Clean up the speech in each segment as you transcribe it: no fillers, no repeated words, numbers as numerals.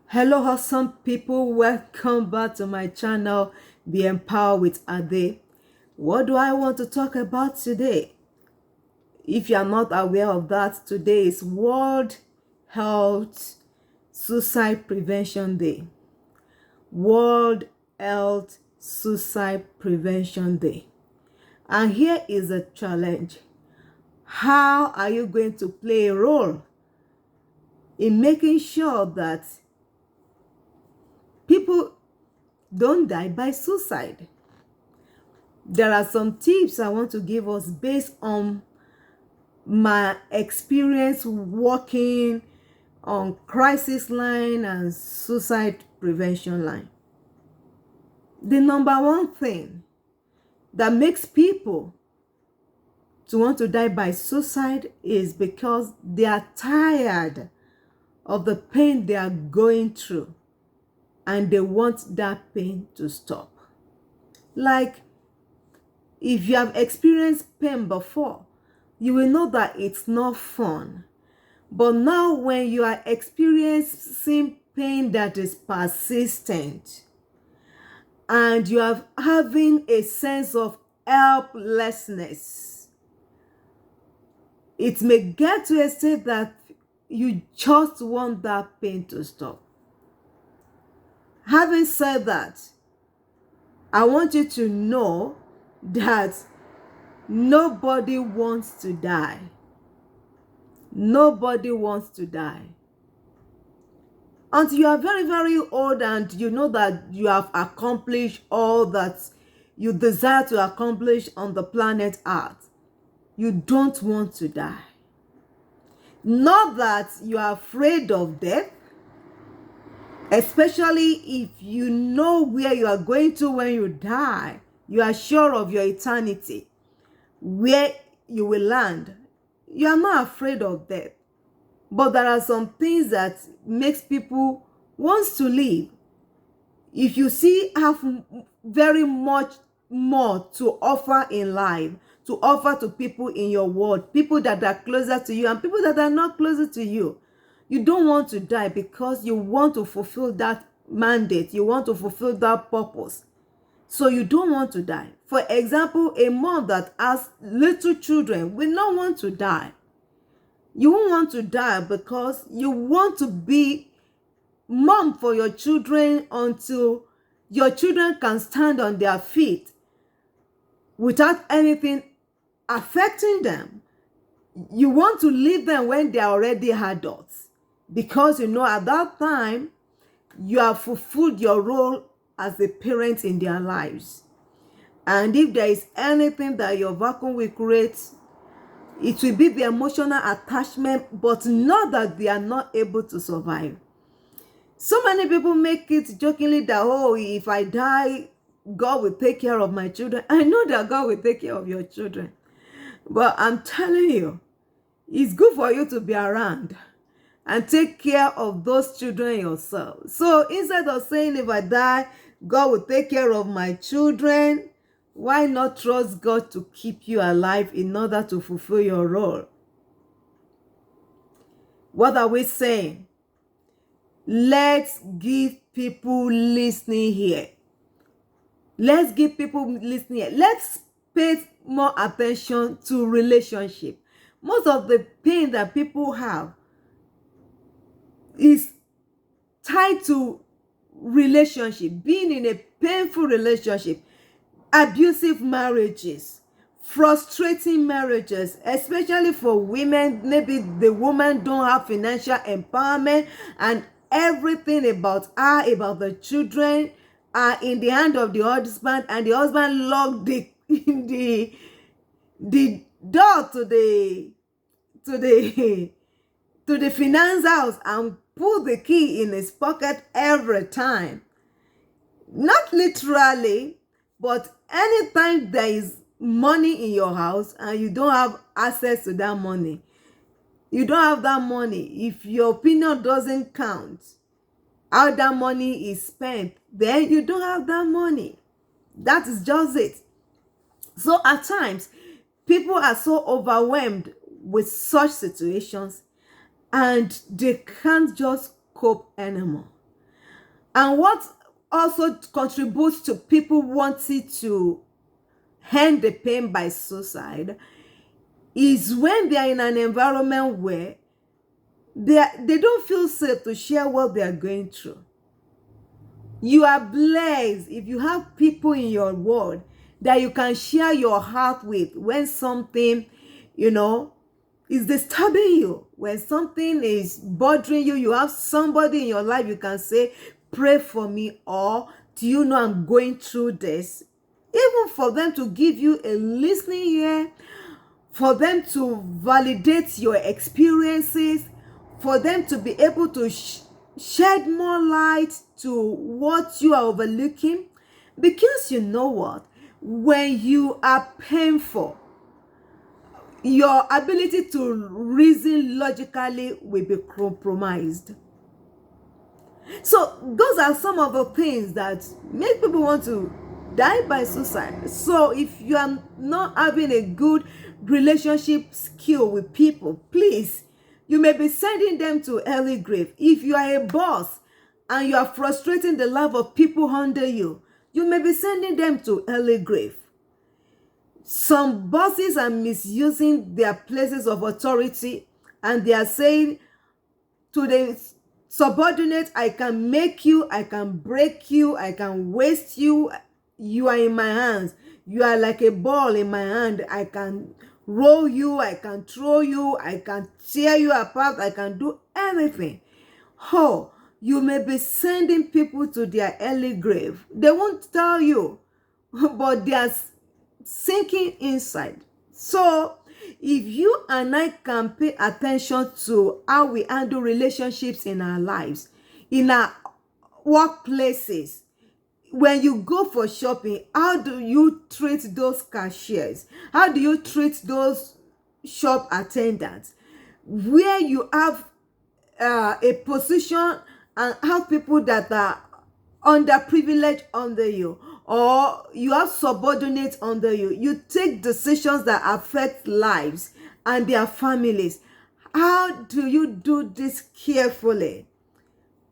Hello, awesome people. Welcome back to my channel, Be Empowered with Ade. What do I want to talk about today? If you are not aware of that, today is World Health Suicide Prevention Day. World Health Suicide Prevention Day. And here is a challenge. How are you going to play a role in making sure that people don't die by suicide? There are some tips I want to give us based on my experience working on crisis line and suicide prevention line. The number one thing that makes people to want to die by suicide is because they are tired of the pain they are going through and they want that pain to stop. Like, if you have experienced pain before, you will know that it's not fun. But now when you are experiencing pain that is persistent and you are having a sense of helplessness, it may get to a state that you just want that pain to stop. Having said that, I want you to know that nobody wants to die. Nobody wants to die. Until you are very, very old and you know that you have accomplished all that you desire to accomplish on the planet Earth, you don't want to die. Not that you are afraid of death, especially if you know where you are going to when you die. You are sure of your eternity, where you will land. You are not afraid of death. But there are some things that makes people wants to live. If you have very much more to offer in life, to offer to people in your world, people that are closer to you and people that are not closer to you, you don't want to die because you want to fulfill that mandate. You want to fulfill that purpose. So you don't want to die. For example, a mom that has little children will not want to die. You won't want to die because you want to be mom for your children until your children can stand on their feet without anything affecting them. You want to leave them when they are already adults because you know at that time you have fulfilled your role as a parent in their lives. And if there is anything that your vacuum will create, it will be the emotional attachment, but not that they are not able to survive. So many people make it jokingly that, oh, if I die, God will take care of my children. I know that God will take care of your children. But I'm telling you, it's good for you to be around and take care of those children yourself. So instead of saying, if I die, God will take care of my children, why not trust God to keep you alive in order to fulfill your role? What are we saying? Let's give people listening here. Let's give people listening here. Let's pay more attention to relationship. Most of the pain that people have is tied to relationship, being in a painful relationship, abusive marriages, frustrating marriages, especially for women. Maybe the woman don't have financial empowerment and everything about her, about the children are in the hand of the husband, and the husband locked the door to the to the finance house and put the key in his pocket every time. Not literally, but anytime there is money in your house and you don't have access to that money, you don't have that money. If your opinion doesn't count, how that money is spent, then you don't have that money. That is just it. So at times, people are so overwhelmed with such situations and they can't just cope anymore. And what also contributes to people wanting to end the pain by suicide is when they are in an environment where they don't feel safe to share what they are going through. You are blessed if you have people in your world that you can share your heart with when something, you know, is disturbing you. When something is bothering you, you have somebody in your life you can say, pray for me, or do you know I'm going through this? Even for them to give you a listening ear, for them to validate your experiences, for them to be able to shed more light to what you are overlooking. Because you know what? When you are painful, your ability to reason logically will be compromised. So those are some of the things that make people want to die by suicide. So if you are not having a good relationship skill with people, please, you may be sending them to early grave. If you are a boss and you are frustrating the life of people under you, you may be sending them to early grave. Some bosses are misusing their places of authority, and they are saying to the subordinate, I can make you, I can break you, I can waste you. You are in my hands. You are like a ball in my hand. I can roll you, I can throw you, I can tear you apart, I can do anything. Oh, you may be sending people to their early grave. They won't tell you, but they are sinking inside. So if you and I can pay attention to how we handle relationships in our lives, in our workplaces, when you go for shopping, how do you treat those cashiers? How do you treat those shop attendants? Where you have a position and have people that are underprivileged under you, or you have subordinates under you, you take decisions that affect lives and their families. How do you do this carefully?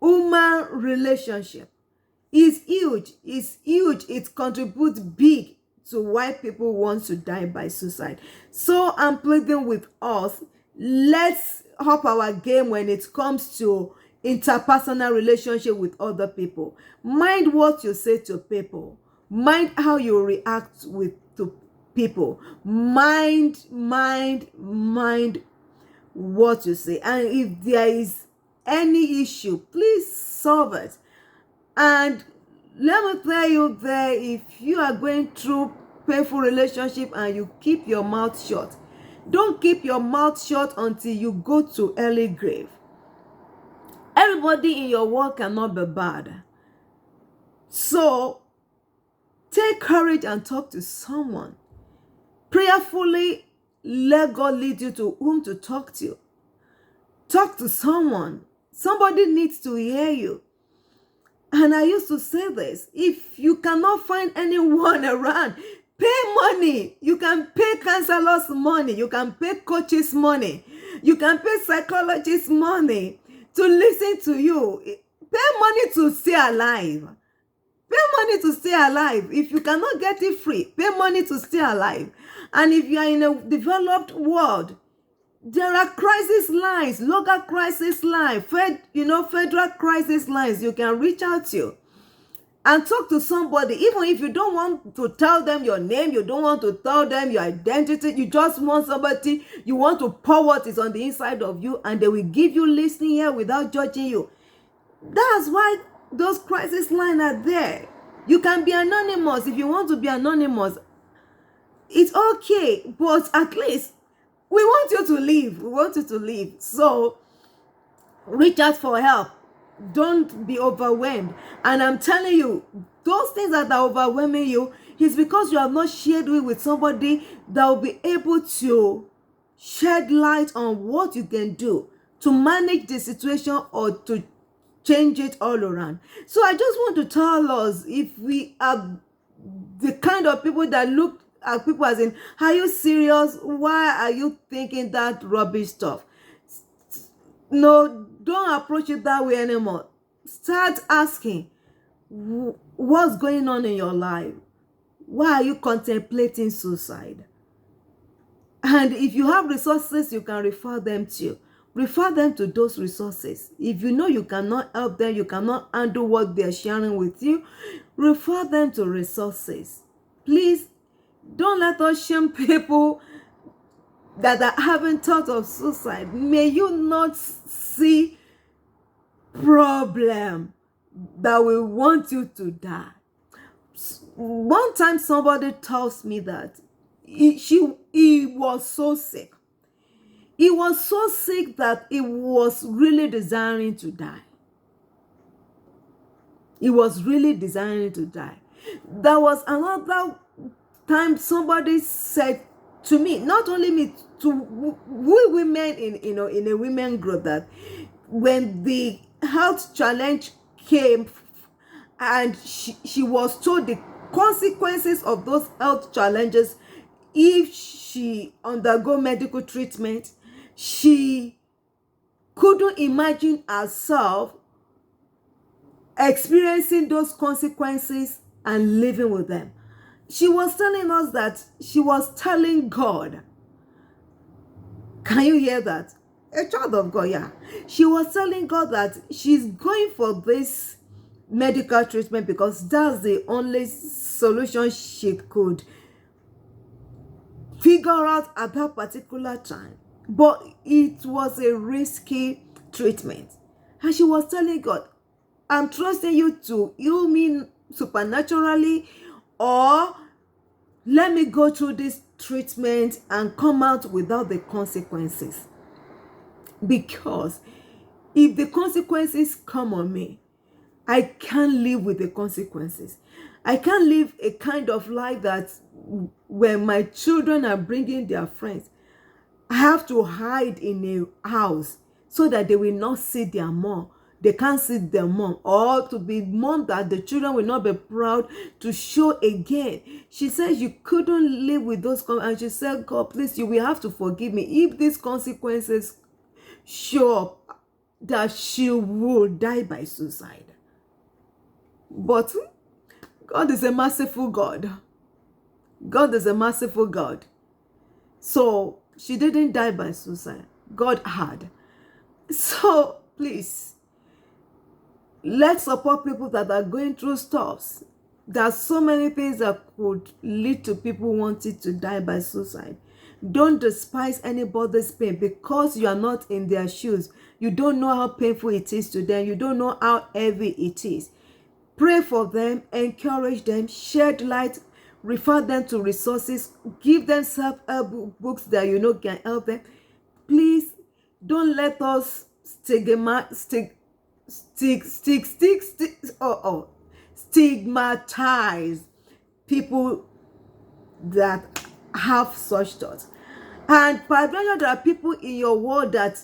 Human relationship is huge. It's huge. It contributes big to why people want to die by suicide. So I'm pleading with us, let's up our game when it comes to interpersonal relationship with other people. Mind what you say to people. Mind how you react to people. Mind what you say. And if there is any issue, please solve it. And let me tell you there, if you are going through painful relationship and you keep your mouth shut, don't keep your mouth shut until you go to early grave. Everybody in your world cannot be bad. So take courage and talk to someone. Prayerfully, let God lead you to whom to talk to. Talk to someone. Somebody needs to hear you. And I used to say this, if you cannot find anyone around, pay money. You can pay counselors money. You can pay coaches money. You can pay psychologists money to listen to you. Pay money to stay alive. Pay money to stay alive. If you cannot get it free, pay money to stay alive. And if you are in a developed world, there are crisis lines, local crisis lines, federal crisis lines you can reach out to and talk to somebody. Even if you don't want to tell them your name, you don't want to tell them your identity, you just want somebody, you want to pour what is on the inside of you, and they will give you listening here without judging you. That's why those crisis lines are there. You can be anonymous if you want to be anonymous. It's okay, but at least we want you to live. We want you to live. So reach out for help. Don't be overwhelmed. And I'm telling you, those things that are overwhelming you is because you have not shared it with somebody that will be able to shed light on what you can do to manage the situation or to change it all around. So I just want to tell us, if we are the kind of people that look at people as in, are you serious? Why are you thinking that rubbish stuff? No, don't approach it that way anymore. Start asking, What's going on in your life? Why are you contemplating suicide? And if you have resources, you can refer them to those resources. If you know you cannot help them, you cannot handle what they're sharing with you, refer them to resources. Please don't let us shame people that are having thought of suicide. May you not see problem that will want you to die. One time somebody tells me that he was so sick. He was so sick that he was really desiring to die. He was really desiring to die. There was another time somebody said to me, not only me, to we women in a women group, that when the health challenge came and she was told the consequences of those health challenges if she undergo medical treatment, she couldn't imagine herself experiencing those consequences and living with them. She was telling us that she was telling God. Can you hear that? A child of God, yeah. She was telling God that she's going for this medical treatment because that's the only solution she could figure out at that particular time. But it was a risky treatment. And she was telling God, I'm trusting you to heal me supernaturally, or let me go through this treatment and come out without the consequences. Because if the consequences come on me, I can't live with the consequences. I can't live a kind of life that when my children are bringing their friends, I have to hide in a house so that they will not see their mom. They can't see their mom, or to be mom that the children will not be proud to show again. She said you couldn't live with those and she said, God, please, you will have to forgive me if these consequences show up, that she will die by suicide. But God is a merciful God. God is a merciful God. So she didn't die by suicide. God had. So please, let's support people that are going through stuff. There's so many things that could lead to people wanting to die by suicide. Don't despise anybody's pain because you are not in their shoes. You don't know how painful it is to them. You don't know how heavy it is. Pray for them, encourage them, shed light, refer them to resources, give them self-help books that you know can help them. Please don't let us stigmatize people that have such thoughts. And peradventure, there are people in your world that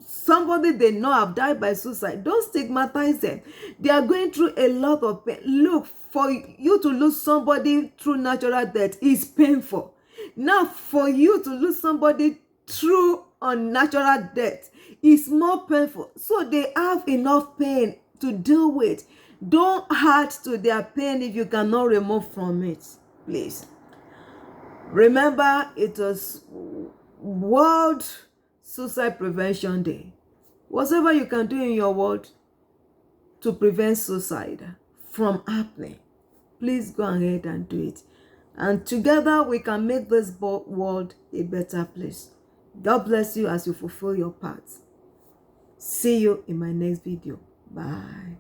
somebody they know have died by suicide. Don't stigmatize them. They are going through a lot of pain. Look, for you to lose somebody through natural death is painful. Now, for you to lose somebody through unnatural death is more painful. So they have enough pain to deal with. Don't add to their pain if you cannot remove from it, please. Remember, it was World Suicide Prevention Day. Whatever you can do in your world to prevent suicide from happening, please go ahead and do it. And together we can make this world a better place. God bless you as you fulfill your part. See you in my next video. Bye.